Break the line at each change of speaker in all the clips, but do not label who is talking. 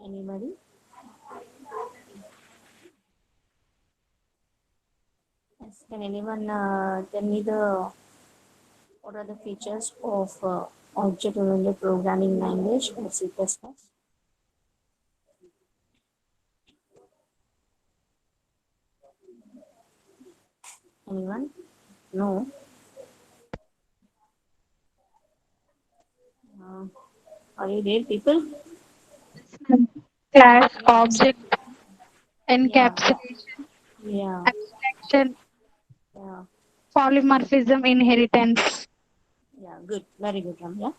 Anybody? Yes. Can anyone tell me what are the features of object-oriented programming language or C++? Anyone? No. Uh, are you there, people?
Class, object,
Yeah.
encapsulation,
Yeah.
abstraction,
Yeah.
polymorphism, inheritance.
Yeah. Good. Very good, Ramya.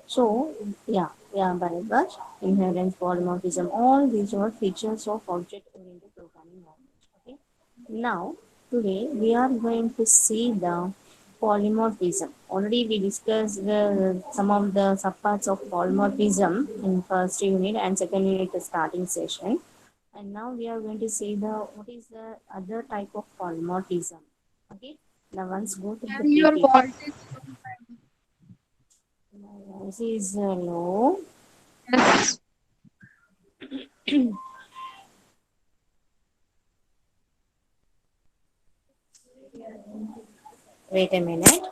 So, Bharadwaj, inheritance, polymorphism, all these are features of object-oriented programming language. Okay. Now, today we are going to see the polymorphism. Already we discussed some of the subparts of polymorphism in first unit and second unit the starting session. And now we are going to see the what is the other type of polymorphism. Okay. Now once go to the
Can your
PPT.
voltage
This is low.
yes.
Wait a minute.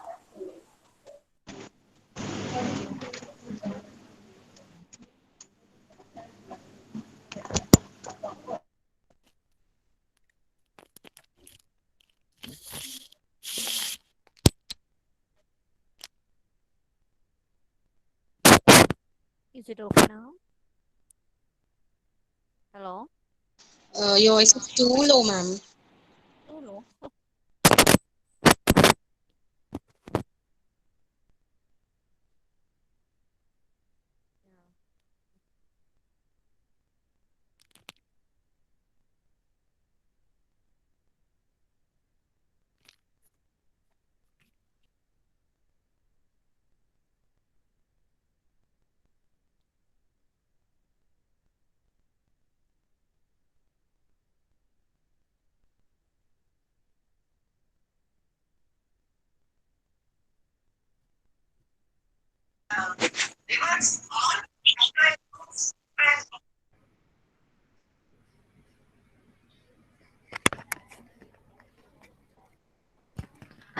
Is it okay now? Hello?
Your voice is too low, ma'am.
Too low.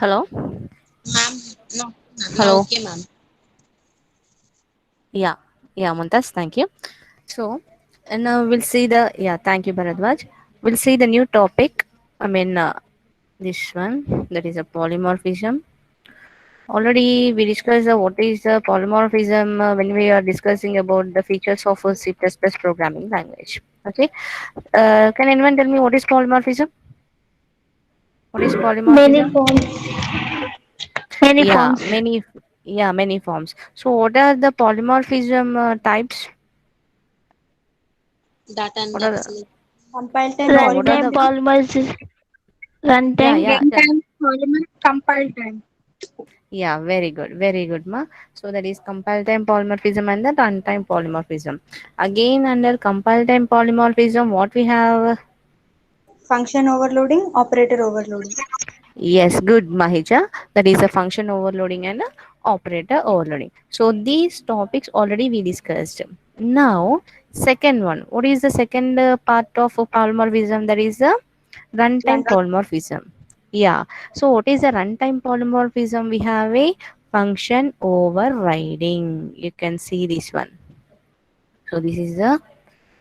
Hello?
Ma'am, no, ma'am. Now
Hello?
okay, ma'am.
Yeah. Yeah, Muntas, thank you. So, and now we'll see the, yeah, thank you, Bharadwaj. We'll see the new topic. I mean, this one, that is a polymorphism. Already we discussed what is the polymorphism when we are discussing about the features of a C++ programming language. Okay. Can anyone tell me what is polymorphism? What is
Many
polymorphism?
forms. Many
Yeah,
forms.
many forms. So what are the polymorphism types?
Data
What are the,
encapsulation.
Compile time
no, what are
Runtime
the,
polymers.
yeah,
Runtime,
yeah, yeah,
runtime polymer, compile time.
yeah, very good, ma. So that is compile time polymorphism and the runtime polymorphism. Again, under compile time polymorphism, what we have?
Function overloading, operator overloading.
Yes, good, Mahija. That is a function overloading and a operator overloading. So these topics already we discussed. Now, second one. What is the second part of polymorphism? That is the runtime
Runtime.
polymorphism. Yeah. So what is the runtime polymorphism? We have a function overriding. You can see this one. So this is the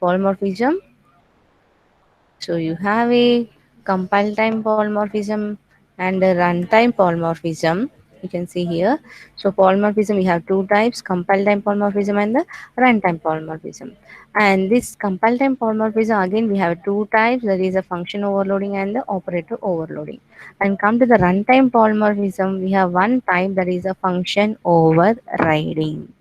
polymorphism. So you have a compile time polymorphism and a runtime polymorphism. You can see here. So polymorphism we have two types: compile time polymorphism and the runtime polymorphism. And this compile time polymorphism again we have two types. That is a function overloading and the operator overloading. And come to the runtime polymorphism, we have one type that is a function overriding.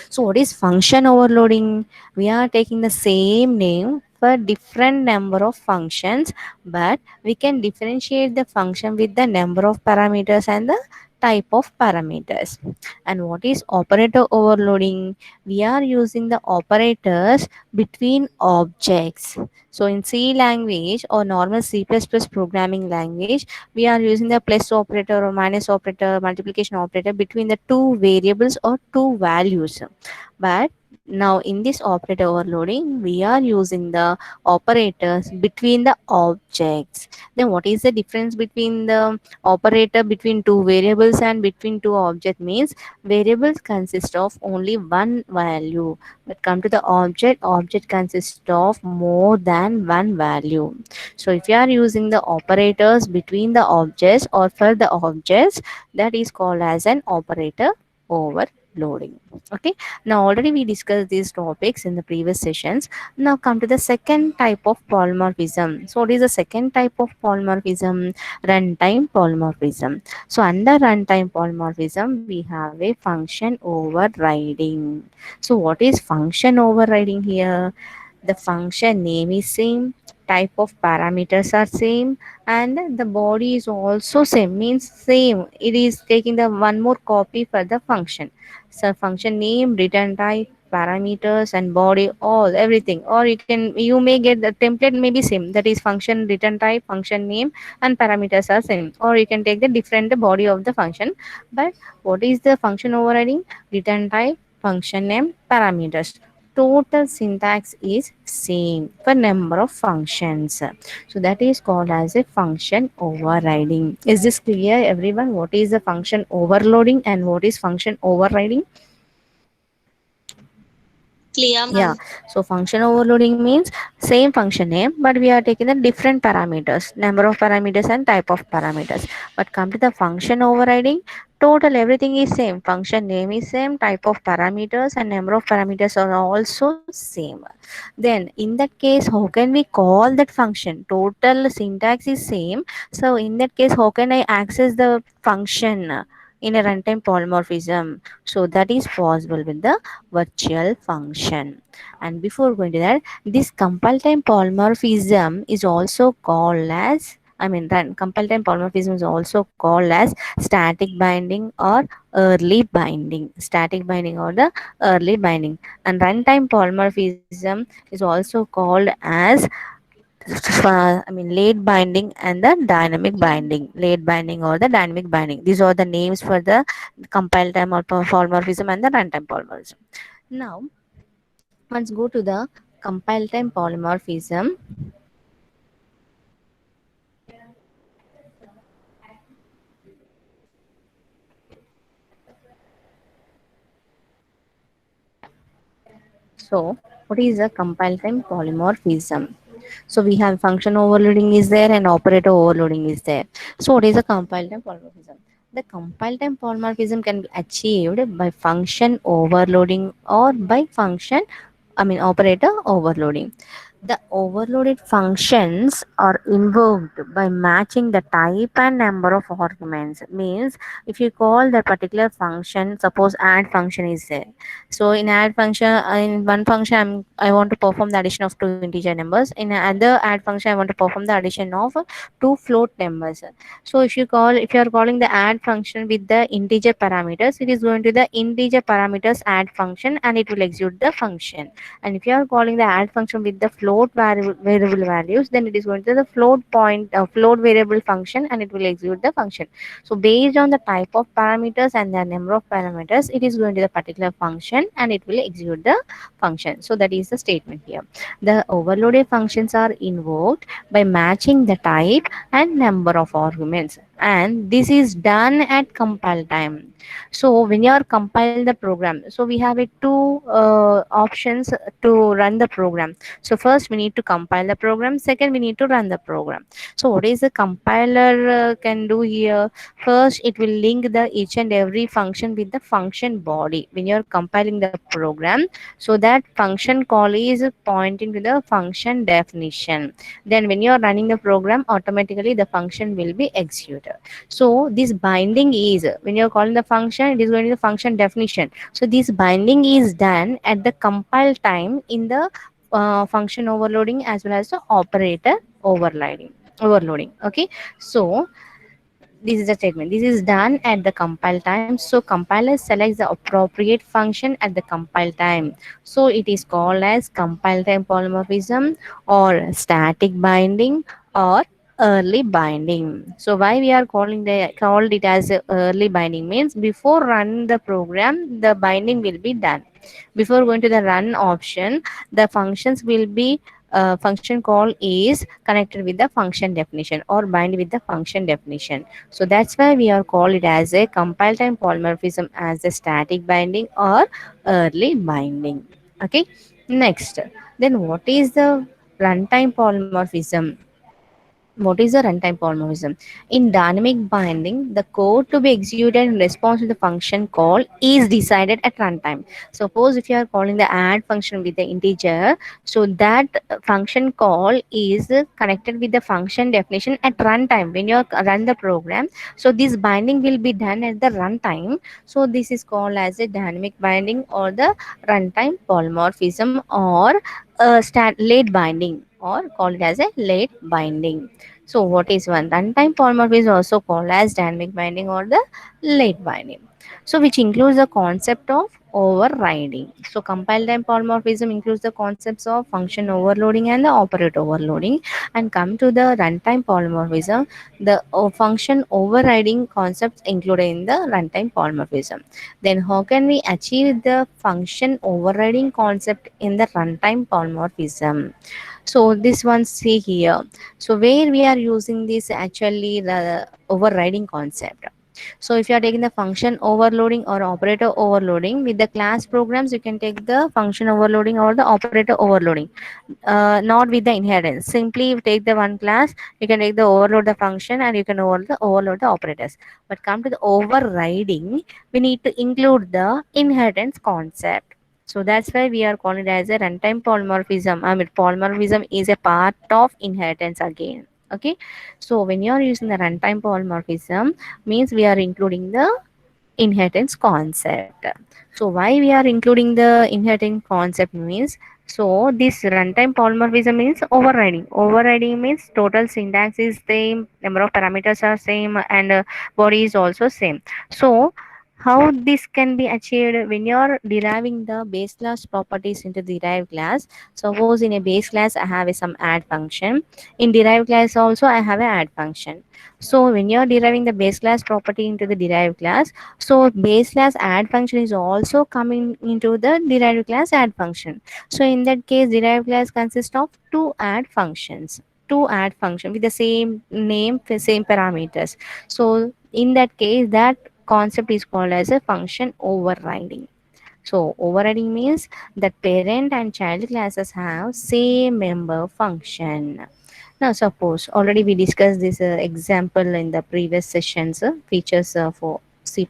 So what is function overloading? We are taking the same name for different number of functions, but we can differentiate the function with the number of parameters and the type of parameters. And what is operator overloading? We are using the operators between objects. So in C language or normal C++ programming language, we are using the plus operator or minus operator, multiplication operator between the two variables or two values. But now in this operator overloading, we are using the operators between the objects. Then what is the difference between the operator between two variables and between two objects? Means variables consist of only one value, but come to the object consists of more than one value. So if you are using the operators between the objects or for the objects, that is called as an operator overloading. Okay, now already we discussed these topics in the previous sessions. Now come to the second type of polymorphism. So what is the second type of polymorphism? Runtime polymorphism. So under runtime polymorphism, we have a function overriding. So what is function overriding here? The function name is same, type of parameters are same, and the body is also same, means same. It is taking the one more copy for the function. So function name, return type, parameters and body, all everything. Or you may get the template may be same, that is function return type, function name and parameters are same, or you can take the different body of the function. But what is the function overriding? Return type, function name, parameters. Total syntax is same for number of functions. So that is called as a function overriding. Is this clear everyone? What is the function overloading and what is function overriding?
Clear,
Yeah,
ma'am.
so function overloading means same function name, but we are taking the different parameters, number of parameters and type of parameters. But come to the function overriding, total everything is same. Function name is same, type of parameters and number of parameters are also same. Then in that case, how can we call that function? Total syntax is same. So in that case, how can I access the function in a runtime polymorphism? So that is possible with the virtual function. And before going to that, this compile time polymorphism is also called as, compile time polymorphism is also called as static binding or early binding. Static binding or the early binding. And runtime polymorphism is also called as late binding and the dynamic binding. Late binding or the dynamic binding. These are the names for the compile time or polymorphism and the runtime polymorphism. Now, let's go to the compile time polymorphism. So, what is a compile time polymorphism? So, we have function overloading is there and operator overloading is there. So, what is a compile time polymorphism? The compile time polymorphism can be achieved by function overloading or by operator overloading. The overloaded functions are invoked by matching the type and number of arguments. Means if you call that particular function, suppose add function is there. So in add function, in one function I want to perform the addition of two integer numbers. In another add function, I want to perform the addition of two float numbers. So if you are calling the add function with the integer parameters, it is going to the integer parameters add function and it will execute the function. And if you are calling the add function with the float variable values, then it is going to the float variable function and it will execute the function. So based on the type of parameters and the number of parameters, it is going to the particular function and it will execute the function. So that is the statement here. The overloaded functions are invoked by matching the type and number of arguments, and this is done at compile time. So when you are compile the program, so we have two options to run the program. So first we need to compile the program, second we need to run the program. So what is the compiler can do here? First it will link the each and every function with the function body when you are compiling the program. So that function call is pointing to the function definition. Then when you are running the program, automatically the function will be executed. So this binding is when you're calling the function, it is going to the function definition. So this binding is done at the compile time in the function overloading as well as the operator overloading. Okay, so This is the statement. This is done at the compile time. So compiler selects the appropriate function at the compile time. So it is called as compile time polymorphism or static binding or early binding. So why we are called it as a early binding means before run the program the binding will be done. Before going to the run option, the functions will be function call is connected with the function definition or bind with the function definition. So that's why we are called it as a compile time polymorphism as a static binding or early binding. Okay. Next, then what is the runtime polymorphism? What is the runtime polymorphism? In dynamic binding, the code to be executed in response to the function call is decided at runtime. Suppose if you are calling the add function with the integer, so that function call is connected with the function definition at runtime when you run the program. So this binding will be done at the runtime. So this is called as a dynamic binding or the runtime polymorphism or late binding or call it as a late binding. So what is one? Runtime polymorphism is also called as dynamic binding or the late binding. So which includes the concept of overriding. So compile time polymorphism includes the concepts of function overloading and the operator overloading. And come to the runtime polymorphism, the function overriding concepts included in the runtime polymorphism. Then how can we achieve the function overriding concept in the runtime polymorphism? So this one see here. So where we are using this actually the overriding concept. So if you are taking the function overloading or operator overloading with the class programs, you can take the function overloading or the operator overloading, not with the inheritance. Simply take the one class, you can take the overload the function and you can overload the operators. But come to the overriding, we need to include the inheritance concept. So that's why we are calling it as a runtime polymorphism. I mean, polymorphism is a part of inheritance again. Okay. So when you are using the runtime polymorphism, means we are including the inheritance concept. So why we are including the inheritance concept means, so this runtime polymorphism means overriding. Overriding means total syntax is same, number of parameters are same, and body is also same. So how this can be achieved when you are deriving the base class properties into the derived class. Suppose in a base class I have some add function. In derived class also I have a add function. So when you are deriving the base class property into the derived class, so base class add function is also coming into the derived class add function. So in that case, derived class consists of two add functions. Two add function with the same name, the same parameters. So in that case, that concept is called as a function overriding. So overriding means that parent and child classes have same member function. Now, suppose already we discussed this example in the previous sessions, features for C++.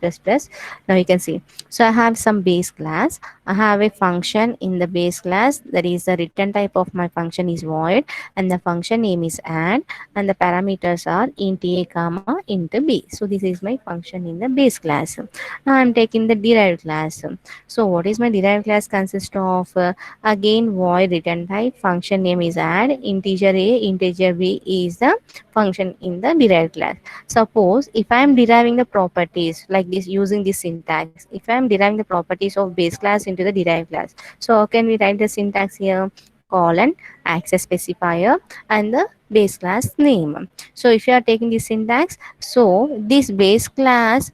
Now you can see. So I have some base class. I have a function in the base class. That is the return type of my function is void, and the function name is add, and the parameters are int a comma int b. So this is my function in the base class. Now I'm taking the derived class. So what is my derived class consist of? Again void return type, function name is add, integer a integer b is the function in the derived class. Suppose if I am deriving the properties like this using this syntax, if I am deriving the properties of base class into the derived class, so how can we write the syntax here? Colon, access specifier, and the base class name. So if you are taking this syntax, so this base class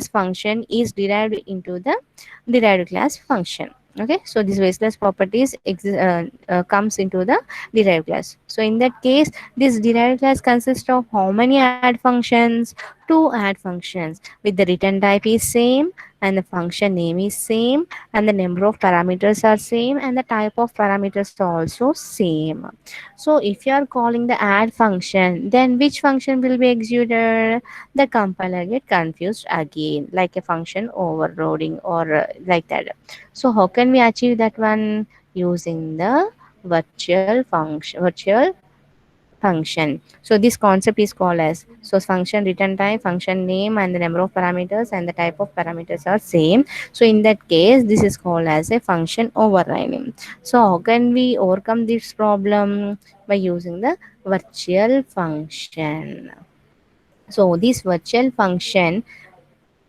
function is derived into the derived class function. Okay, so this base class properties comes into the derived class. So in that case, this derived class consists of how many add functions? Two add functions with the return type is same, and the function name is same, and the number of parameters are same, and the type of parameters are also same. So if you are calling the add function, then which function will be executed? The compiler get confused again, like a function overloading or like that. So how can we achieve that one? Using the virtual function. So this concept is called as, so function return type, function name, and the number of parameters and the type of parameters are same. So in that case, this is called as a function overriding. So how can we overcome this problem? By using the virtual function. So this virtual function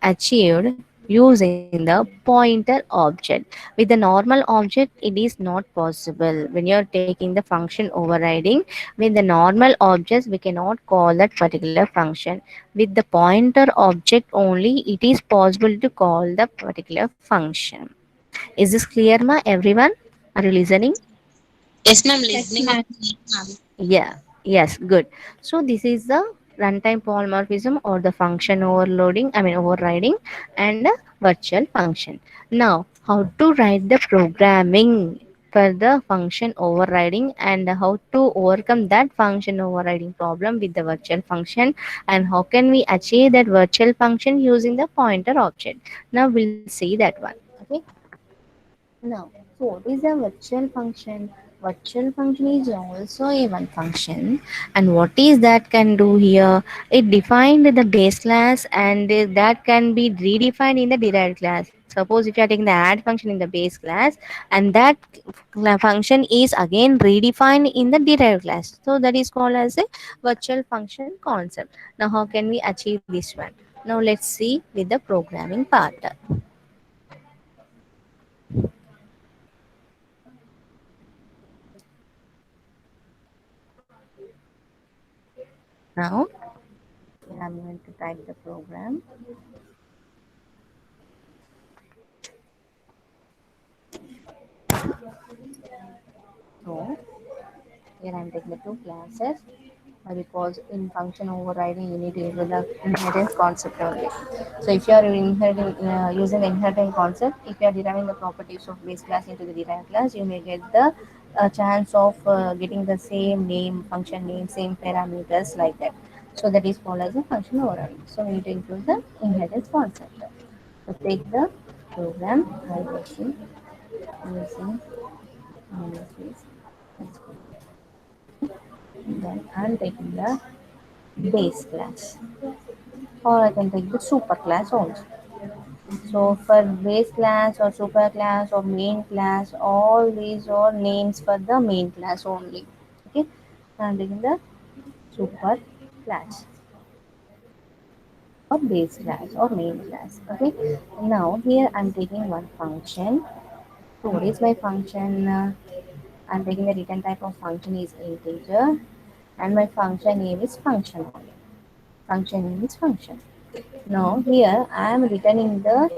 achieved using the pointer object. With the normal object, it is not possible. When you're taking the function overriding, with the normal objects, we cannot call that particular function. With the pointer object only, it is possible to call the particular function. Is this clear, ma? Everyone? Are you listening?
Yes, ma'am.
Yes,
Listening
ma'am.
only, ma'am.
Yeah, yes, good. So this is the runtime polymorphism or the function overloading, I mean overriding and the virtual function. Now, how to write the programming for the function overriding and how to overcome that function overriding problem with the virtual function, and how can we achieve that virtual function using the pointer object. Now we'll see that one. Okay. Now, so what is a virtual function? Virtual function is also a one function, and what is that can do here? It defined the base class, and that can be redefined in the derived class. Suppose if you are taking the add function in the base class, and that function is again redefined in the derived class, so that is called as a virtual function concept. Now, how can we achieve this one? Now, let's see with the programming part. Now, I'm going to type the program. So here I'm taking the two classes because in function overriding you need to use the inheritance concept only. So if you are using the inheritance concept, if you are deriving the properties of base class into the derived class, you may get the chance of getting the same name, function name, same parameters like that. So that is called as a function overriding. So we need to include the inheritance concept. So take the program by using this. Then I'm taking the base class, or I can take the super class also. So for base class or super class or main class, all these are names for the main class only. Okay, so I'm taking the super class or base class or main class. Okay, now here I'm taking one function. So what is my function? I'm taking the return type of function is integer, and my function name is function only. Function name is function. Now here I am returning the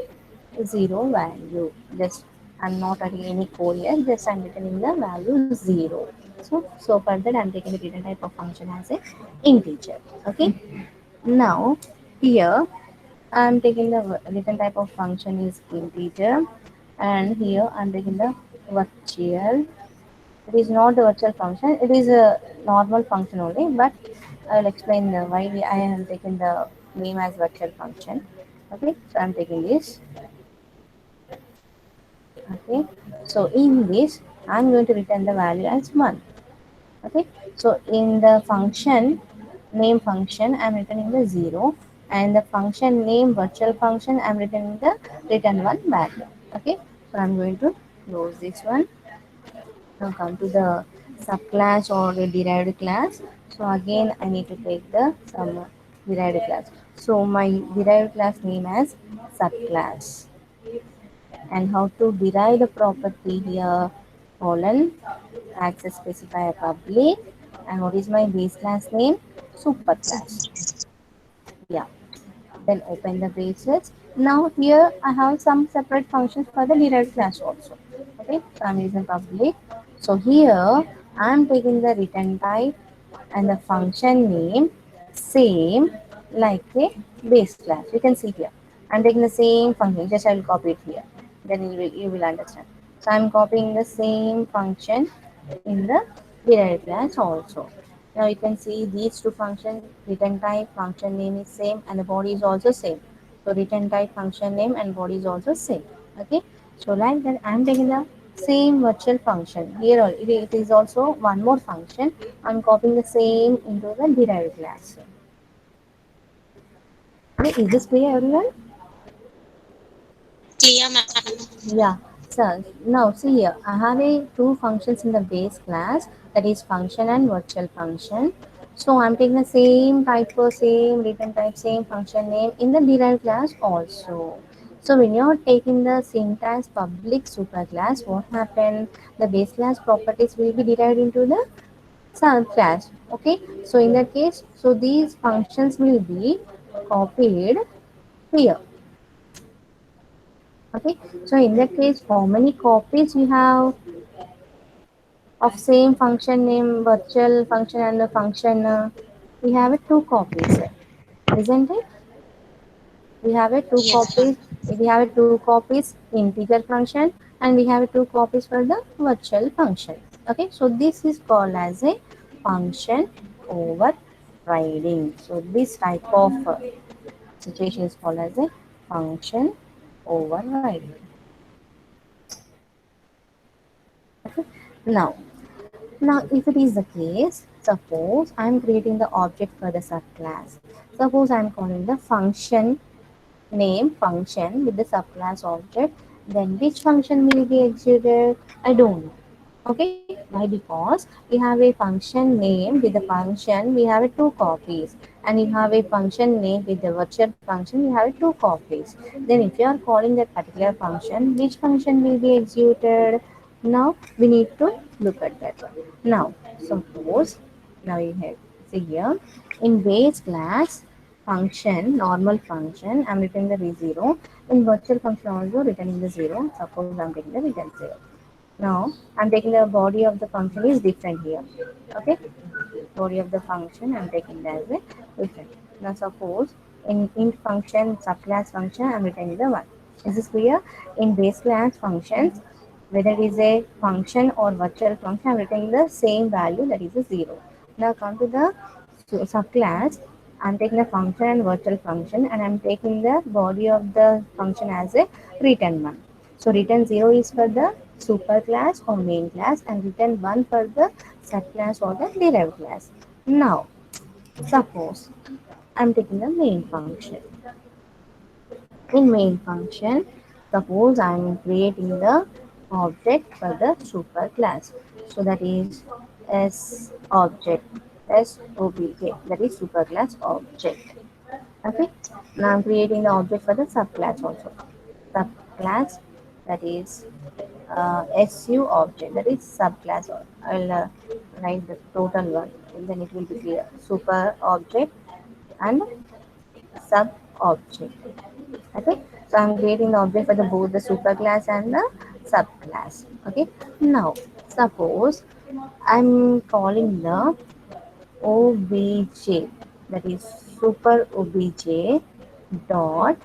zero value. Just I'm not adding any code here. Just I'm returning the value zero. So for that I'm taking the return type of function as a integer. Okay. Now here I'm taking the return type of function is integer, and here I'm taking the virtual. It is not the virtual function. It is a normal function only, but I will explain why I am taking the name as virtual function. Okay, so I'm taking this. Okay, so in this, I'm going to return the value as 1. Okay, so in the function name function, I'm returning the 0, and the function name virtual function, I'm returning the return 1 value. Okay, so I'm going to close this one. Now come to the subclass or the derived class. So again I need to take the some derived class. So my derived class name as subclass. And how to derive the property here, colon access specifier public, and what is my base class name? Superclass. Yeah, then open the braces. Now here I have some separate functions for the derived class also. Okay, so I'm using public. So here I'm taking the return type and the function name same like a base class. You can see here. I'm taking the same function. Just I will copy it here. Then you will understand. So I'm copying the same function in the derived class also. Now you can see these two functions, return type, function name is same, and the body is also same. So return type, function name, and body is also same. Okay. So like that, I'm taking the same virtual function. Here it is also one more function. I'm copying the same into the derived class. Okay, is this clear, everyone?
Clear, ma'am.
Yeah. So now see here, I have a two functions in the base class, that is function and virtual function. So I'm taking the same type for same return type, same function name in the derived class also. So when you're taking the syntax public super class, what happened? The base class properties will be derived into the sub class. Okay. So in that case, so these functions will be copied here. Okay. So in that case, how many copies we have of same function name, virtual function and the function? We have two copies, isn't it? We have a two
Yes, ma'am.
copies. We have a two copies integer function, and we have two copies for the virtual function. Okay, so this is called as a function overriding. So this type of situation is called as a function overriding. Now, now if it is the case, suppose I am creating the object for the subclass. Suppose I am calling the function name function with the subclass object, then which function will be executed? I don't know. Okay, why? Because we have a function name with the function, we have a two copies, and you have a function name with the virtual function, you have two copies. Then if you are calling that particular function, which function will be executed? Now we need to look at that. Now suppose, now you have, see here, in base class function, normal function, I'm returning the zero. In virtual function also returning the zero. Suppose I'm taking the return zero. Now I'm taking the body of the function is different here. Okay, body of the function I'm taking that as a different. Now suppose in int function, subclass function, I'm returning the one. Is this clear? In base class functions, whether it is a function or virtual function, I'm returning the same value, that is a zero. Now come to the subclass. I'm taking the function and virtual function, and I'm taking the body of the function as a return one. So return 0 is for the super class or main class, and return 1 for the subclass or the derived class. Now suppose I'm taking the main function. In main function, suppose I'm creating the object for the super class. So that is S object, SOBJ, that is super class object. Okay, now I'm creating the object for the subclass also. Subclass, that is SU object, that is subclass. I'll write the total one, and then it will be clear. Super object and sub object. Okay, so I'm creating the object for the both the superclass and the subclass. Okay, now suppose I'm calling the obj, that is super obj dot,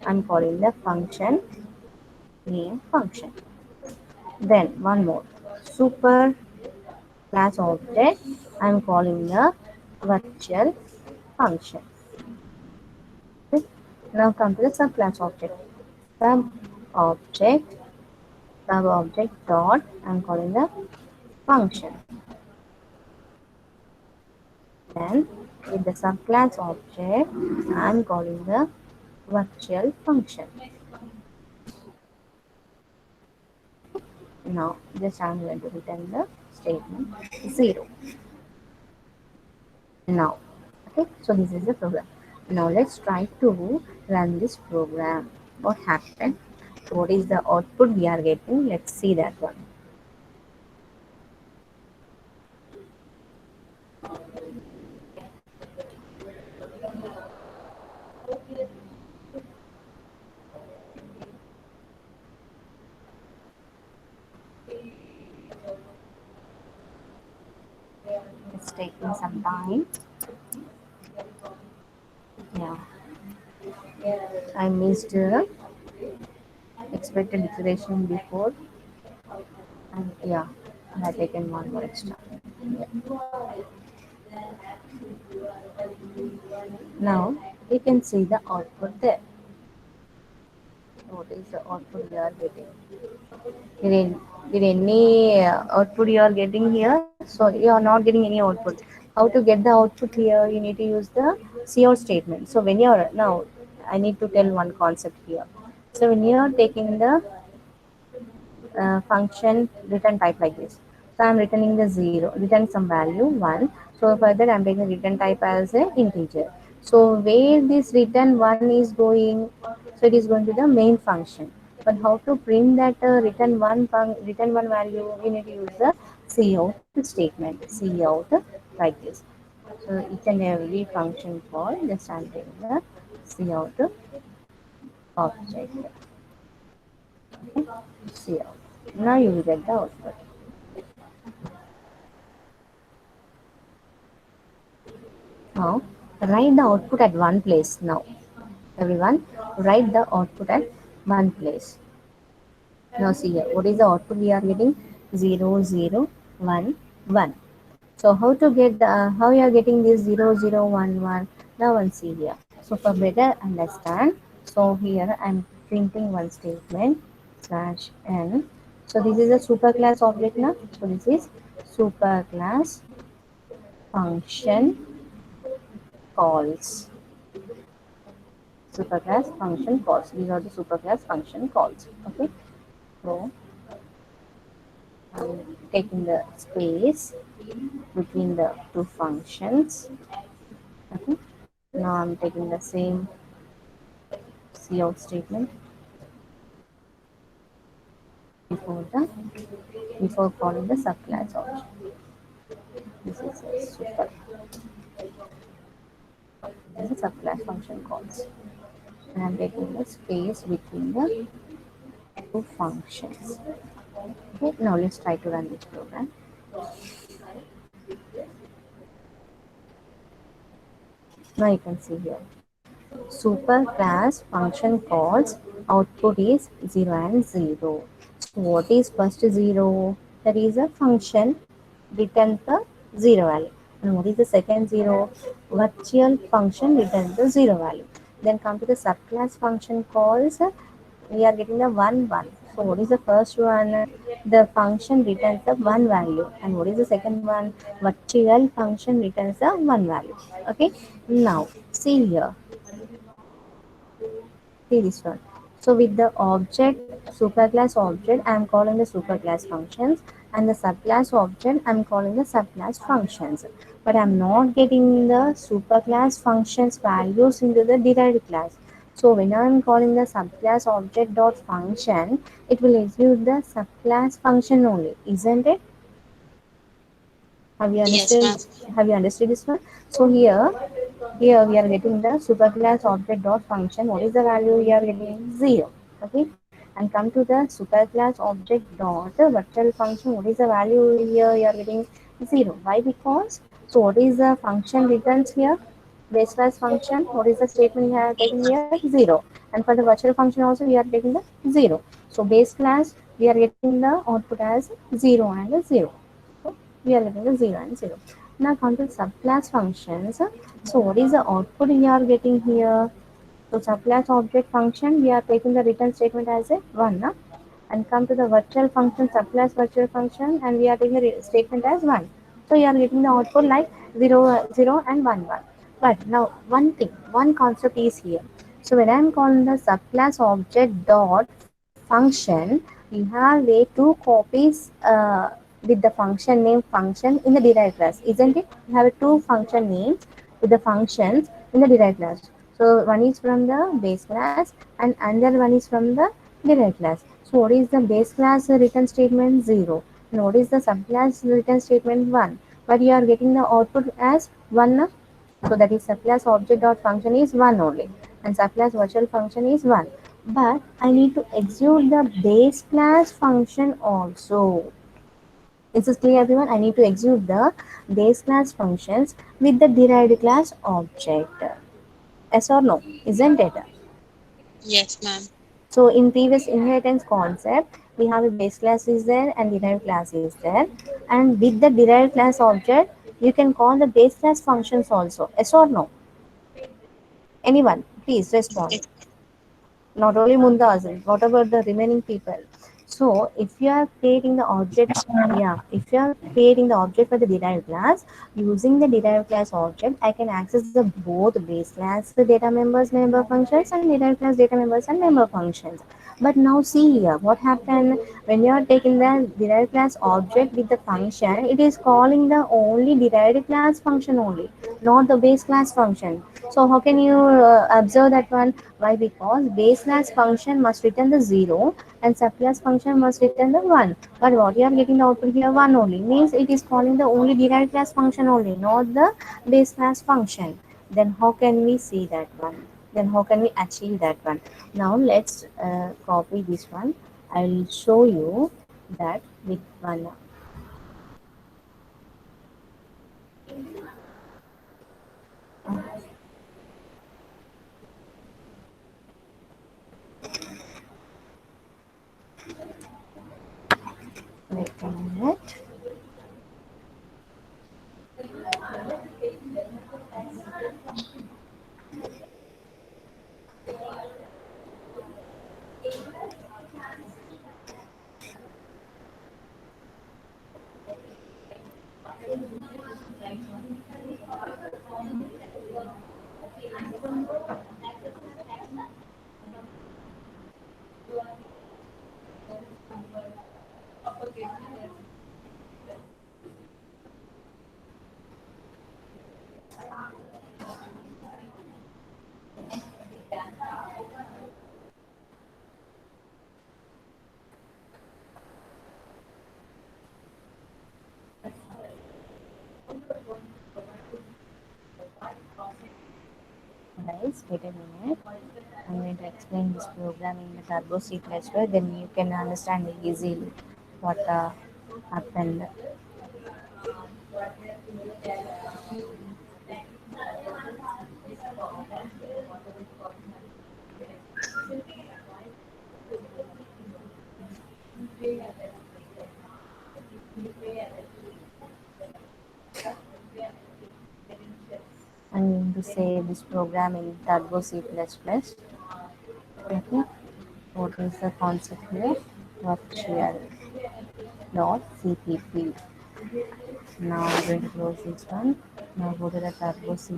I'm calling the function name function. Then one more super class object, I'm calling the virtual function. Okay. Now come to the subclass object. Sub object, sub object dot, I'm calling the function. Then with the subclass object, I'm calling the virtual function. Now just I'm going to return the statement 0. Now, okay, so this is the program. Now let's try to run this program. What happened? What is the output we are getting? Let's see that one. It's taking some time. Yeah, I missed expected declaration before, and yeah, I have taken one more extra. Yeah. Now you can see the output there. What is the output we are getting? Did any output you are getting here? So you are not getting any output. How to get the output here? You need to use the COUT statement. So when you are now, I need to tell one concept here. So when you are taking the function return type like this. So I'm returning the 0, return some value 1. So further I'm taking return type as a integer. So where this return 1 is going, so it is going to the main function. But how to print that return one value? We need to use the cout statement. Cout like this. So each and every function call just I'm taking the cout object. Okay, cout. Now you will get the output. Now write the output at one place. Now everyone write the output at one place. Now see here, what is the output we are getting? 0 0 1 1. So how to get the how you are getting this 0 0 1 1? Now one see here. So for better understand, so here I'm printing one statement slash n. So this is a superclass object now. So this is superclass function calls. Superclass function calls. These are the superclass function calls. Okay. So I'm taking the space between the two functions. Okay. Now I'm taking the same cout statement before the before calling the subclass object. This is a super. This is a subclass function calls, and I'm taking the space between the two functions. Okay. Now let's try to run this program. Now you can see here. Superclass function calls output is 0 and 0. So what is first 0? That is a function return the 0 value. And what is the second 0? Virtual function return the 0 value. Then come to the subclass function calls. We are getting the 1 1. So what is the first one? The function returns the 1 value. And what is the second one? Virtual function returns the 1 value. Okay. Now see here. See this one. So with the object, superclass object, I am calling the superclass functions, and the subclass object, I am calling the subclass functions. But I am not getting the superclass functions values into the derived class. So when I am calling the subclass object dot function, it will execute the subclass function only, isn't it? Have you
Yes,
understood?
ma'am.
Have you understood this one? So here we are getting the superclass object dot function. What is the value we are getting? 0. Okay. And come to the superclass object dot virtual function. What is the value here? We are getting 0. Why? Because so what is the function returns here? Base class function. What is the statement we are taking here? 0. And for the virtual function also we are taking the 0. So base class we are getting the output as 0 and 0. So we are getting the 0 and 0. Now come to subclass functions. So what is the output we are getting here? So subclass object function, we are taking the return statement as a 1. And come to the virtual function, subclass virtual function, and we are taking the statement as 1. So you are getting the output like 0, 0 and 1, 1. But now one thing, one concept is here. So when I am calling the subclass object dot function, we have a two copies with the function name function in the derived class, isn't it? We have two function names with the functions in the derived class. So one is from the base class and another one is from the derived class. So what is the base class return statement? 0. And what is the subclass return statement? 1. But you are getting the output as 1. So that is subclass object dot function is 1 only, and subclass virtual function is 1. But I need to execute the base class function also. Is this clear, everyone? I need to execute the base class functions with the derived class object. Yes or no? Isn't it?
Yes, ma'am.
So in previous inheritance concept, we have a base class is there and derived class is there. And with the derived class object, you can call the base class functions also. Yes or no? Anyone, please respond.
Yes,
Not only Mundaz, what about the remaining people? So if you are creating the object, yeah, if you are creating the object for the derived class, using the derived class object, I can access the both base class data members, member functions, and derived class data members and member functions. But now see here, what happened when you are taking the derived class object with the function, it is calling the only derived class function only, not the base class function. So how can you observe that one? Why? Because base class function must return the 0 and subclass function must return the 1. But what you are getting the output here 1 only, means it is calling the only derived class function only, not the base class function. Then how can we see that one? Then how can we achieve that one? Now let's copy this one. I will show you that with one. Wait a minute. Guys, wait a minute. I'm going to explain this program in the Turbo C++. Then you can understand easily what happened. I'm going to save this program in Turbo C++. Okay. What is the concept here? Virtual dot cpp. Now I'm going to close this one. Now go to the Turbo C++.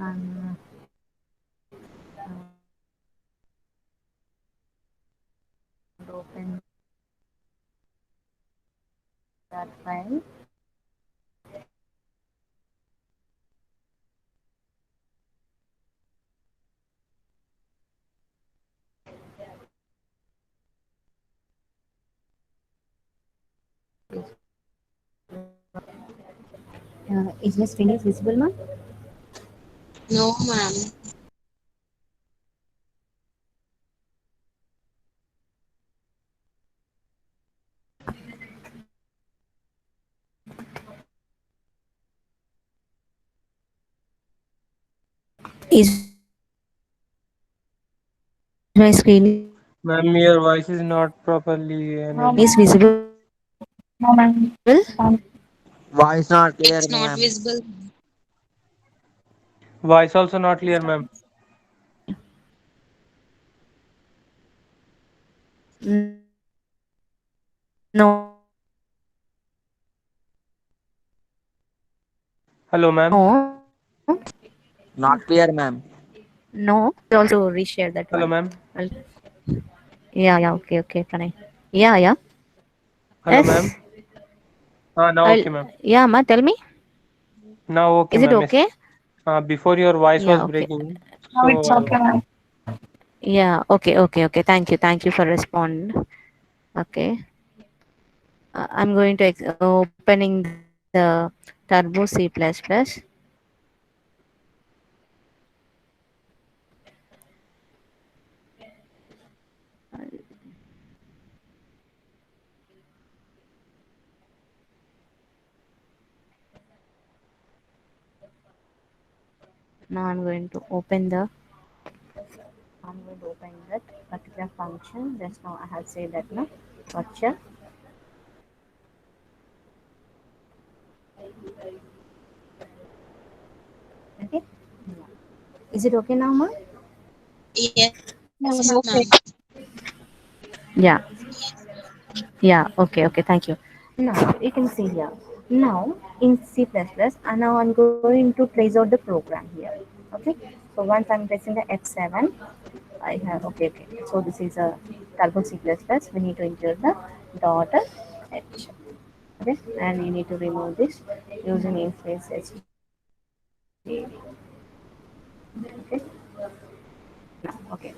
And open that file. Is my screen is visible, ma'am?
No, ma'am.
Is my screen is
Ma'am, your voice is not properly
No,
enabled.
ma'am.
visible?
No, ma'am.
Voice not clear,
It's not
ma'am.
visible.
Voice also not clear, ma'am.
No.
Hello, ma'am.
Not clear, ma'am.
No. Also reshare that
Hello,
one.
ma'am.
I'll- yeah. Okay. Okay, Pranay. Yeah.
Hello, ma'am.
Yes.
Now
I'll.
okay, ma'am.
Yeah, ma. Tell me.
Now okay,
Is it
ma'am. Yes.
okay?
Before your voice was
Yeah. Okay.
breaking.
No, it's
So,
okay, ma'am.
Yeah. Okay. Thank you. Thank you for respond. Okay. I'm going to opening the Turbo C++. Now I'm going to open that particular function. Just now I have said that no virtual. Okay. Is it okay now, ma?
Yes,
Ma'am,
ma'am.
okay.
Yeah. Yeah. Okay. Okay. Thank you. Now you can see here. Now in C++, and now I'm going to trace out the program here. Okay. So once I'm pressing the F7, I have okay. So this is a Turbo C++. We need to enter the dot h. Okay, and you need to remove this using namespace std. Okay, now okay.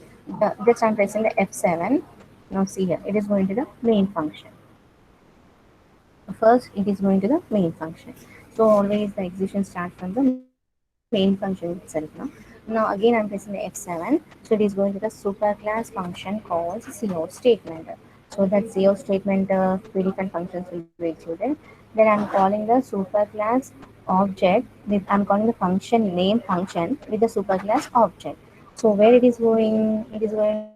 Just I'm pressing the F7. Now see here, it is going to the main function. First, it is going to the main function. So always the execution starts from the main function itself now. Now again I'm pressing the F7. So it is going to the superclass function called cout statement. So that cout statement predicate functions will be executed. Then I'm calling the superclass object with I'm calling the function name function with the superclass object. So where it is going? It is going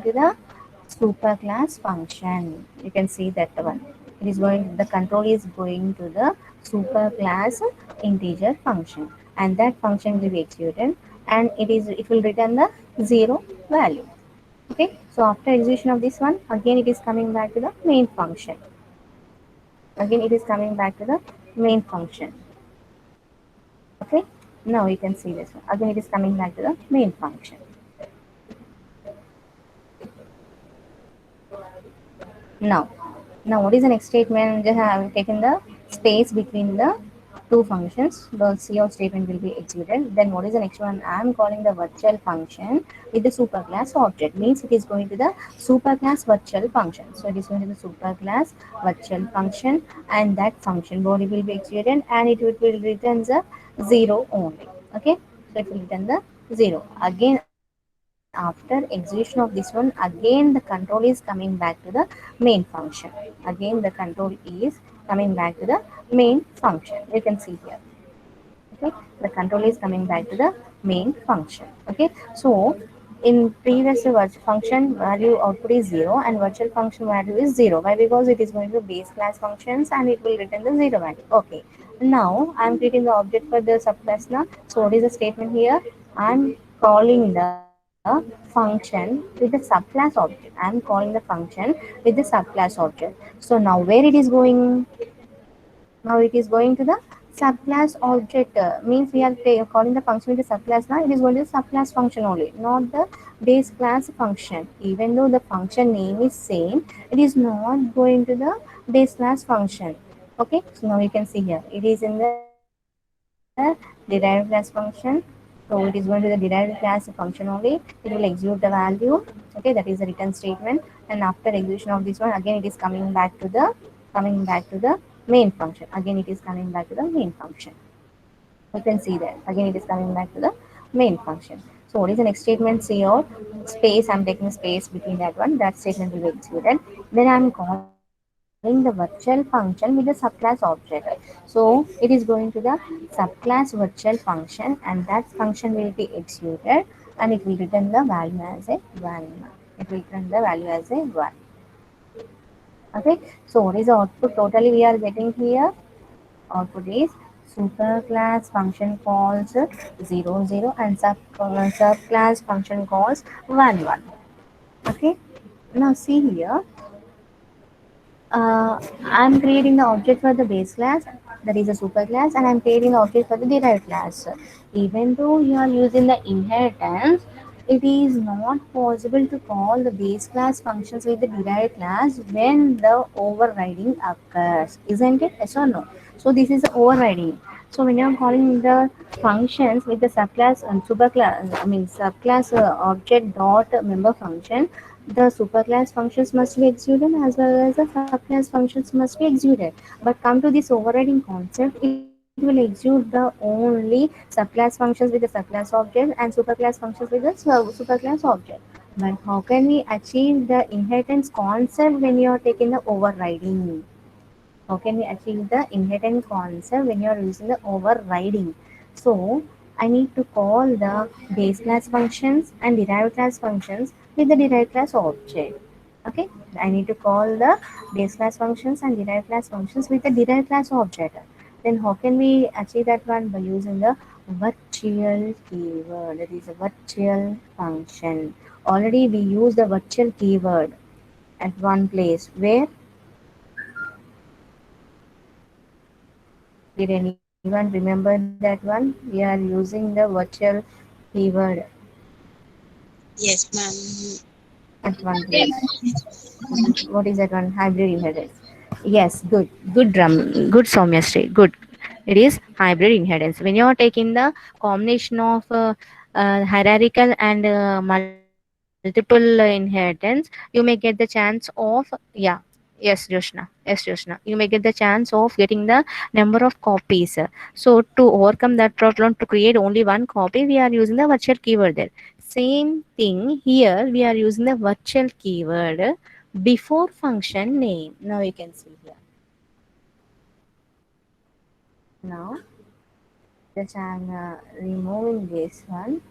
to the superclass function. You can see that one. It is going. The control is going to the superclass integer function, and that function will be executed, and it will return the zero value. Okay. So after execution of this one, again it is coming back to the main function. Again it is coming back to the main function. Okay. Now you can see this one. Again it is coming back to the main function. Now, now what is the next statement? Just have taken the space between the two functions. The cout statement will be executed. Then what is the next one? I am calling the virtual function with the superclass object. Means it is going to the superclass virtual function. So it is going to the superclass virtual function, and that function body will be executed, and it will return the zero only. Okay. So it will return the zero. Again after execution of this one, again the control is coming back to the main function. Again the control is coming back to the main function. You can see here. Okay, the control is coming back to the main function. Okay, so in previous function value output is 0 and virtual function value is 0. Why? Because it is going to base class functions and it will return the 0 value. Okay, now I am creating the object for the subclass now. So what is the statement here? I am calling the function with the subclass object. I am calling the function with the subclass object. So now where it is going? Now it is going to the subclass object. Means we are calling the function with the subclass. Now it is going to the subclass function only, not the base class function. Even though the function name is same, it is not going to the base class function. Okay, so now you can see here it is in the derived class function. So it is going to the derived class function only. It will execute the value. Okay, that is the return statement. And after execution of this one, again it is coming back to the main function. Again it is coming back to the main function. You can see that again it is coming back to the main function. So what is the next statement? See your space. I'm taking space between that one. That statement will be executed. Then I'm calling the virtual function with the subclass object. So it is going to the subclass virtual function, and that function will be executed, and it will return the value as a 1. It will return the value as a 1. Okay, so what is the output totally we are getting here? Output is superclass function calls 0 and subclass function calls 1. Okay, now see here, I'm creating the object for the base class, that is a superclass, and I'm creating the object for the derived class. Even though you are using the inheritance, it is not possible to call the base class functions with the derived class when the overriding occurs, isn't it? Yes or no? So this is the overriding. So when you are calling the functions with the subclass and superclass, I mean subclass object dot member function, the superclass functions must be executed as well as the subclass functions must be executed. But come to this overriding concept, it will execute the only subclass functions with the subclass object and superclass functions with the superclass object. But how can we achieve the inheritance concept when you are taking the overriding? How can we achieve the inheritance concept when you are using the overriding? So I need to call the base class functions and derived class functions with the derived class object. Okay, I need to call the base class functions and derived class functions with the derived class object. Then how can we achieve that one? By using the virtual keyword. That is a virtual function. Already we use the virtual keyword at one place. Where did anyone remember that one? We are using the virtual keyword
Yes, ma'am.
at one place. What is that one? Hybrid inheritance. Yes, good, good drum, good Soumya, good. It is hybrid inheritance. When you are taking the combination of hierarchical and multiple inheritance, you may get the chance of, yeah, yes, Joshna, yes, Joshna. You may get the chance of getting the number of copies. So to overcome that problem, to create only one copy, we are using the virtual keyword there. Same thing here, we are using the virtual keyword before function name. Now you can see here. Now just I'm removing this one.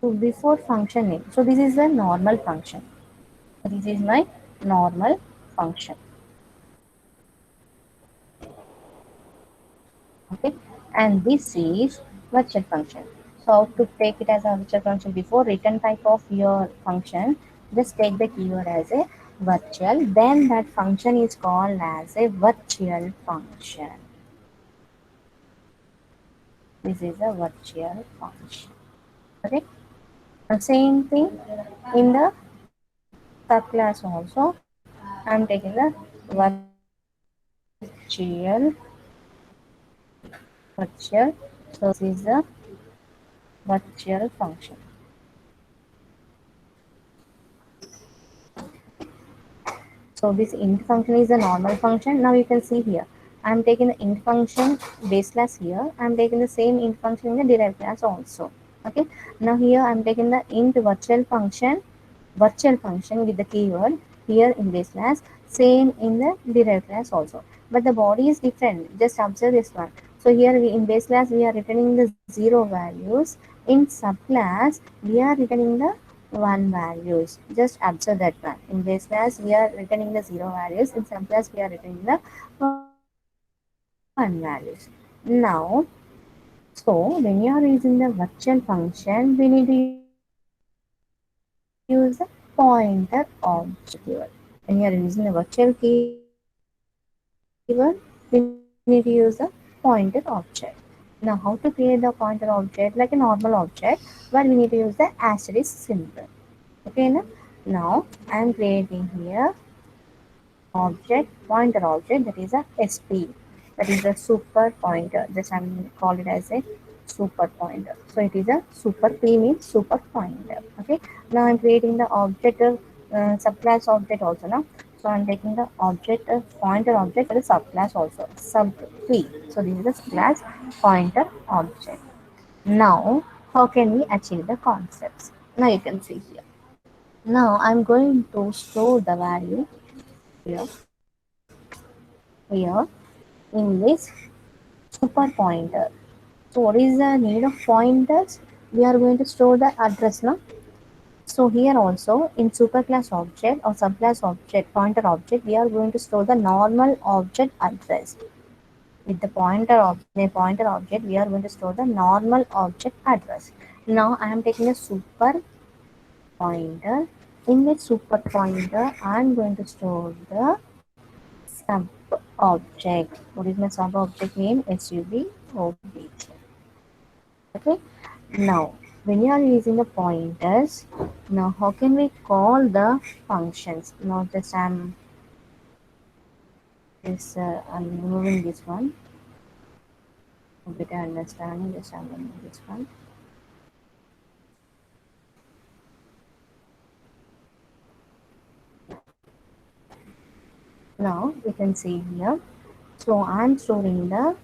So before function name. So this is a normal function. This is my normal function. Okay, and this is virtual function. So how to take it as a virtual function? Before return type of your function, just take the keyword as a virtual, then that function is called as a virtual function. This is a virtual function. Okay, the same thing in the subclass also. I'm taking the virtual virtual. So this is the virtual function. So this int function is a normal function. Now you can see here, I'm taking the int function base class here. I'm taking the same int function in the derived class also. Okay. Now here I'm taking the int virtual function with the keyword here in base class, same in the derived class also. But the body is different. Just observe this one. So here we in base class we are returning the 0 values. In subclass we are returning the 1 values. Just observe that one. In base class we are returning the 0 values. In subclass we are returning the 1 values. Now, so when you are using the virtual function, we need to use the pointer object keyword. When you are using the virtual keyword, we need to use the pointer object. Now, how to create the pointer object? Like a normal object, but we need to use the asterisk symbol. Okay, now I am creating here object pointer object, that is a sp, that is a super pointer. Just I'm call it as a super pointer. So it is a super, p means super pointer. Okay, now I'm creating the object subclass object also now. So I'm taking the object pointer object for the subclass also, sub p. So this is the class pointer object. Now how can we achieve the concepts? Now you can see here. Now I'm going to store the value here, in this super pointer. So what is the need of pointers? We are going to store the address now. So here also in superclass object or subclass object pointer object, we are going to store the normal object address. With the pointer object, we are going to store the normal object address. Now I am taking a super pointer. In this super pointer, I am going to store the sub object. What is my sub object name? SUB obj. Okay. Now, when you are using the pointers, now how can we call the functions? Now, just I'm removing this one. For better understanding, just I'm removing this one. Now you can see here. So I'm storing the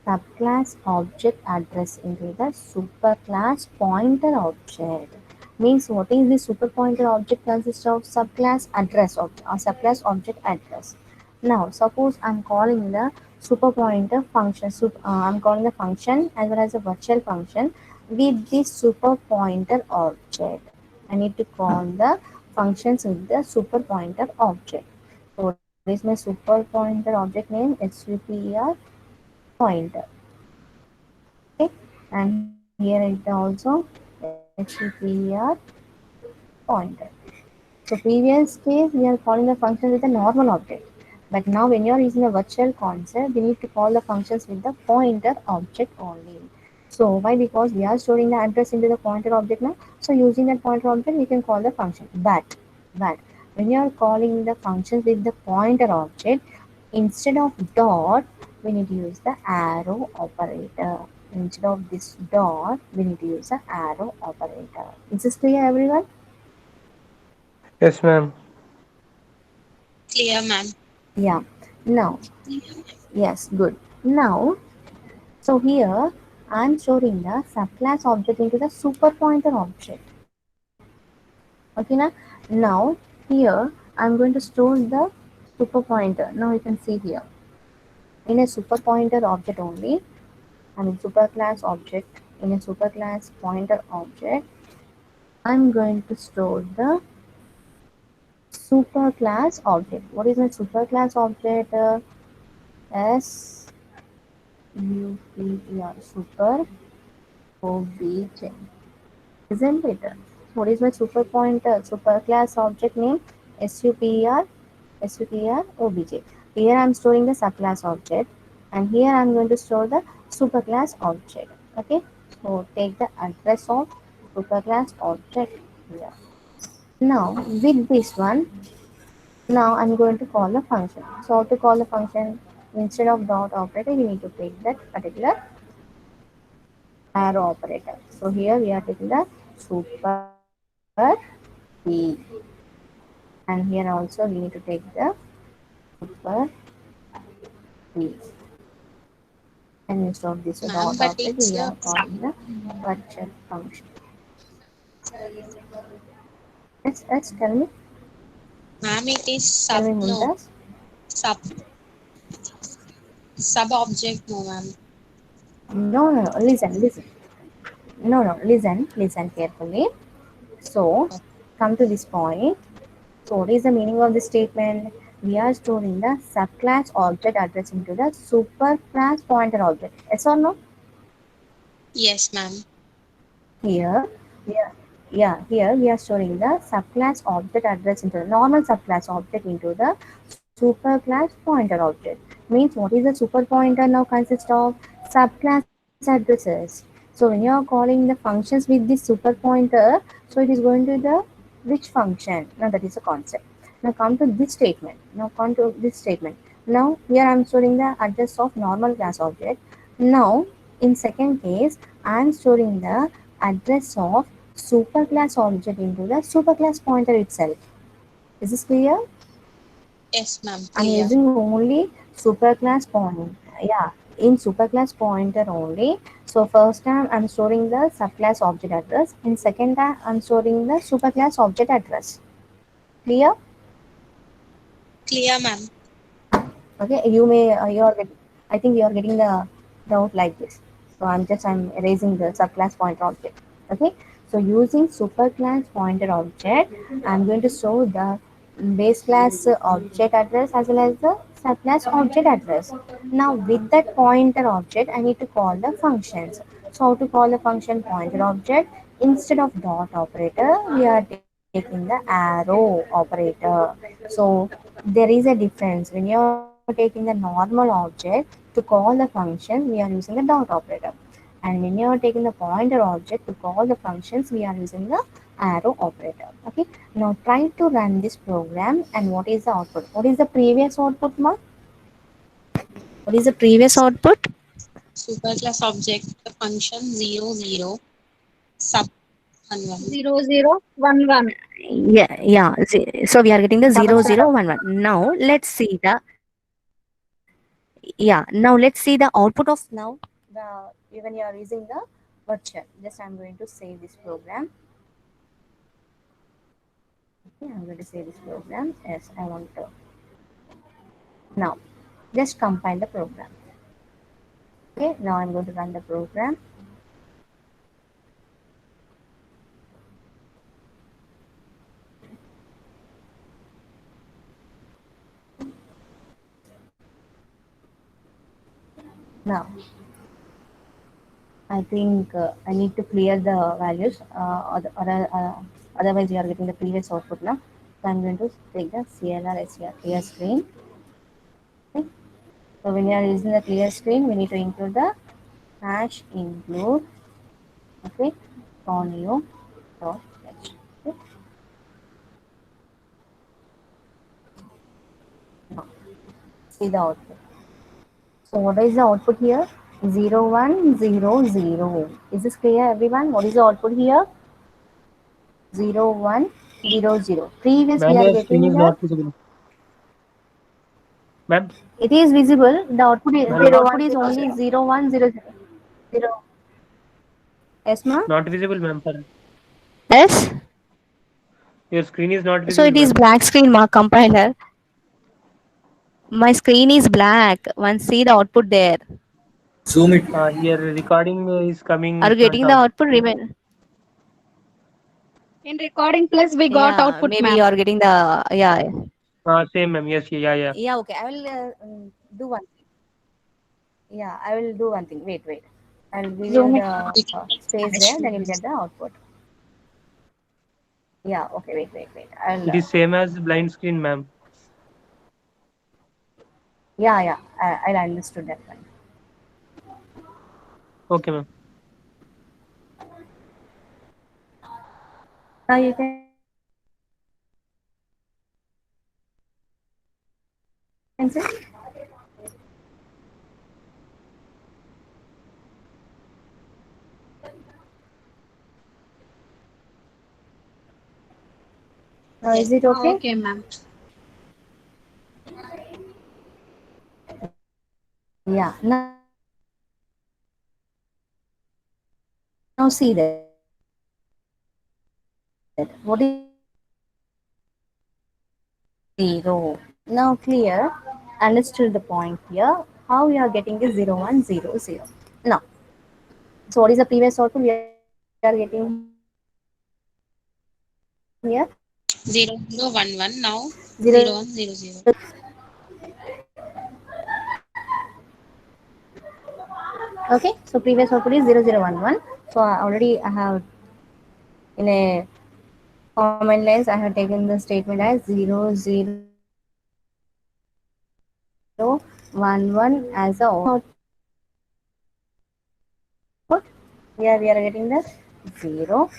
subclass object address into the superclass pointer object. Means what is the super pointer object? Consists of subclass address object or subclass object address. Now, suppose I'm calling the super pointer function. I'm calling the function as well as a virtual function with the super pointer object. I need to call the functions with the super pointer object. So, what is my super pointer object name? SUPR pointer. Okay, and here it also SUPR pointer. So previous case we are calling the function with a normal object. But now when you are using a virtual concept, we need to call the functions with the pointer object only. So why? Because we are storing the address into the pointer object now. So using that pointer object, we can call the function. But when you are calling the functions with the pointer object, instead of dot, we need to use the arrow operator. Instead of this dot, we need to use the arrow operator. Is this clear, everyone?
Yes, ma'am.
Clear, ma'am.
Yeah. Now, yes, good. Now, so here I'm storing the subclass object into the super pointer object. Okay, now here I'm going to store the super pointer. Now you can see here in a super pointer object only. I mean super class object. In a super class pointer object, I'm going to store the super class object. What is my super class object? S U P E R super obj, isn't it? What is my super pointer? Super class object name super obj. Here I am storing the subclass object, and here I am going to store the superclass object. Okay, so take the address of superclass object here. Now with this one, now I'm going to call the function. So to call the function, instead of dot operator, you need to take that particular arrow operator. So here we are taking the super p, and here also we need to take the super p. And instead of this
Ma'am,
dot
but
operator,
it's
we are
a sub.
calling the virtual function. Yes,
Ma'am, it is
tell
sub.
me,
No,
Mumtaz.
sub. Sub object. No, ma'am.
No, listen. No, listen carefully. So, come to this point. So, what is the meaning of this statement? We are storing the subclass object address into the superclass pointer object. Yes or no?
Yes, ma'am.
Here, we are, yeah, here we are storing the subclass object address into the normal subclass object into the superclass pointer object. Means what is the super pointer now consists of? Subclass addresses. So when you are calling the functions with this super pointer, so it is going to the which function? Now that is a concept. Now come to this statement. Now here I am storing the address of normal class object. Now in second case, I am storing the address of superclass object into the superclass pointer itself. Is this clear?
Yes, ma'am.
I'm
Clear.
using only superclass point. Yeah, in superclass pointer only. So first time I'm storing the subclass object address. In second time I'm storing the superclass object address. Clear?
Clear, ma'am.
Okay, I think you are getting the doubt like this. So I'm erasing the subclass pointer object. Okay, so using superclass pointer object, I'm going to show the base class object address as well as the subclass object address. Now with that pointer object, I need to call the functions. So how to call the function pointer object? Instead of dot operator, we are taking the arrow operator. So there is a difference. When you are taking the normal object to call the function, we are using the dot operator. And when you are taking the pointer object to call the functions, we are using the arrow operator. Okay. Now try to run this program, and what is the output? What is the previous output, ma? What is the previous output?
Superclass object. The function 00 sub 11.
0011.
Yeah. So we are getting the
Double
zero
zero.
zero one one. Now let's see the Now let's see the output of now the even you are using the virtual. Just I'm going to save this program. Okay, I'm going to save this program. Yes, I want to. Now, just compile the program. Okay, now I'm going to run the program. Now, I think I need to clear the values, otherwise you are getting the previous output now. So I'm going to take the CLR SCR clear screen. Okay. So when you are using the clear screen, we need to include the hash include, okay, conio dot h. Okay. Now, see the output. So what is the output here? 0100. Is this clear, everyone? What is the output here? 0100. Previous we
Ma'am,
are
your screen
getting
is
the,
not visible. Ma'am,
it is visible. The
ma'am,
output is only 0100. Yes, ma'am.
not visible, ma'am. Sir.
Yes.
Your screen is not
So
visible,
it is
ma'am.
black screen, mark compiler. My screen is black. Once see the output there.
Zoom it.
Here recording is coming
Are
in
you
front
getting the
of.
output? Remain.
In recording plus we got
Yeah,
output,
maybe you
ma'am.
are getting the, yeah.
Same, ma'am. Yes, yeah, yeah.
Yeah, okay. I will do one thing. Yeah, I will do one thing. Wait. I'll give you
Zoom it.
the space there, then you'll get the output. Yeah, okay. Wait.
It is same as blind screen, ma'am.
Yeah. I'll understood that one.
Okay, ma'am.
Now you can see now is
Yes.
it okay?
Okay, ma'am.
Yeah. Now see that. What is 0? Now clear. Understood the point here. How we are getting the 0100. Now, so what is the previous output we are getting here?
0011 now
0.
0100.
Okay, so previous output is 0011. So already I have in a comment lines I have taken the statement as 0011 as the output. Here we are getting the 0,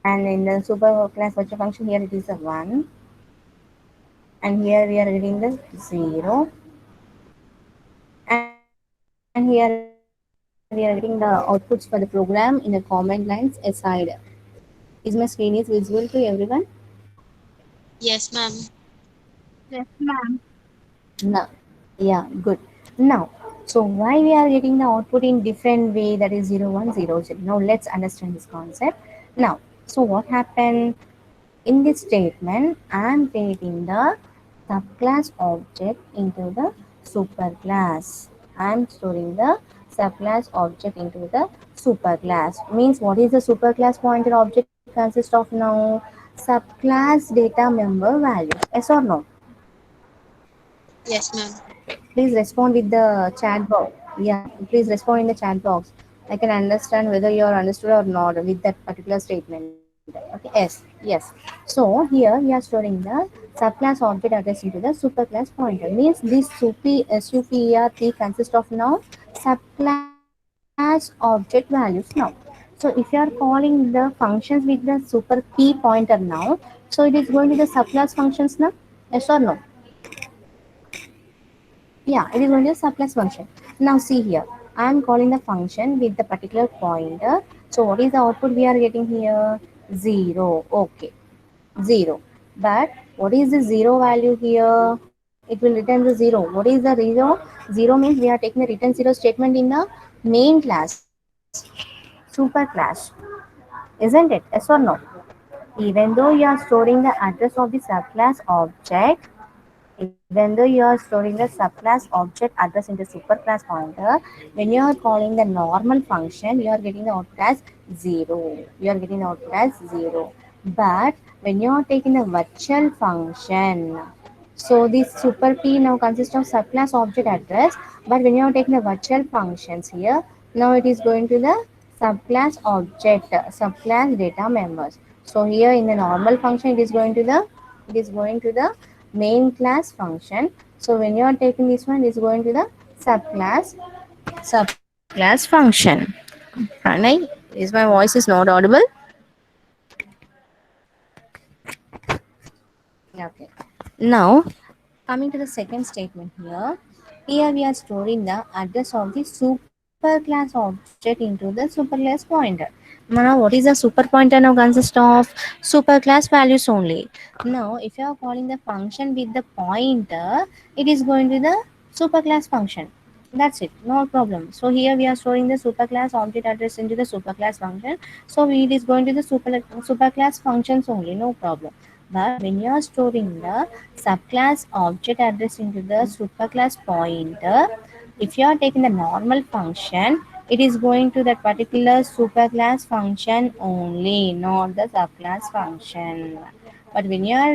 and in the super class virtual function here it is a 1, and here we are getting the 0, and here we are getting the outputs for the program in the comment lines aside. Is my screen is visible to everyone?
Yes, ma'am.
Yes, ma'am.
No. Yeah, good. Now, so why we are getting the output in different way, that is 0100. Now let's understand this concept. Now, so what happened in this statement? I am creating the subclass object into the superclass. I am storing the subclass object into the superclass. Means what is the superclass pointer object consist of now? Subclass data member values. Yes or no?
Yes, ma'am.
Please respond with the chat box. Yeah, please respond in the chat box. I can understand whether you are understood or not with that particular statement. Okay, yes. So here we are storing the subclass object address into the superclass pointer. Means this superp consists of now subclass object values now. So if you are calling the functions with the super p pointer now, so it is going to the subclass functions now. Yes or no? Yeah, it is going to a subclass function. Now see here, I am calling the function with the particular pointer. So what is the output we are getting here? 0. Okay, 0. But what is the 0 value here? It will return the 0. What is the 0? 0 means we are taking the return 0 statement in the main class, super class. Isn't it? Yes or no? Even though you are storing the address of the subclass object even though you are storing the subclass object address into superclass pointer, when you are calling the normal function, you are getting the output as 0. You are getting the output as 0. But when you are taking the virtual function, so this super P now consists of subclass object address, but when you are taking the virtual functions here, now it is going to the subclass object, subclass data members. So here in the normal function, it is going to the main class function. So when you are taking this one, it is going to the subclass function. Pranay, is my voice is not audible? Okay. Now coming to the second statement here. Here we are storing the address of the superclass object into the superclass pointer. Now what is a super pointer now consists of superclass values only. Now if you are calling the function with the pointer, it is going to the superclass function. That's it, no problem. So here we are storing the superclass object address into the superclass function. So it is going to the superclass functions only, no problem. But when you are storing the subclass object address into the superclass pointer, if you are taking the normal function, it is going to that particular superclass function only, not the subclass function. But when you are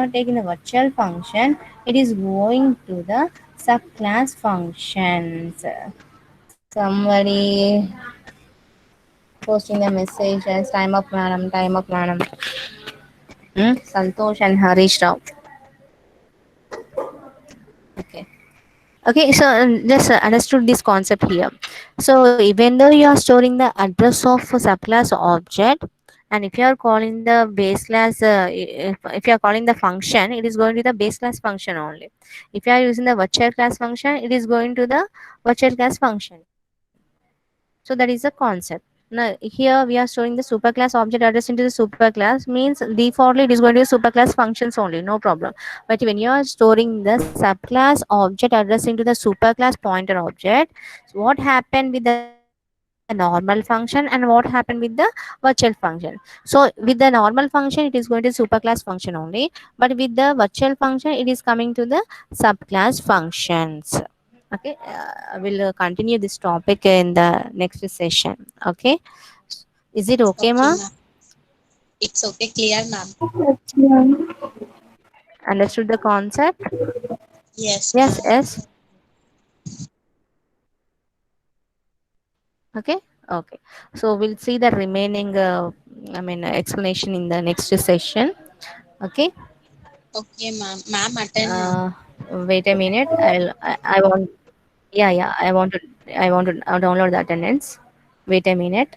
taking the virtual function, it is going to the subclass functions. Somebody posting the message as time up madam, time up madam. Santosh and Harish Rao. Okay. Okay, so just understood this concept here. So even though you are storing the address of a subclass object, and if you are calling the base class, if you are calling the function, it is going to the base class function only. If you are using the virtual class function, it is going to the virtual class function. So that is the concept. Now here we are storing the superclass object address into the superclass, means defaultly it is going to be superclass functions only, no problem. But when you are storing the subclass object address into the superclass pointer object, so what happened with the normal function and what happened with the virtual function? So with the normal function, it is going to superclass function only, but with the virtual function, it is coming to the subclass functions. Okay, I will continue this topic in the next session. Okay, is it okay,
Okay,
ma?
ma'am. It's okay, clear, ma'am.
Yes, ma'am.
Understood the concept?
Yes,
Yes,
ma'am.
yes. Okay, okay. So we'll see the remaining, explanation in the next session. Okay.
Okay, ma'am. Ma'am, attend now.
Uh, Wait a minute. I want. Yeah, yeah. I want to download the attendance. Wait a minute.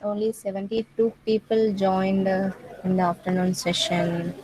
Only 72 people joined in the afternoon session.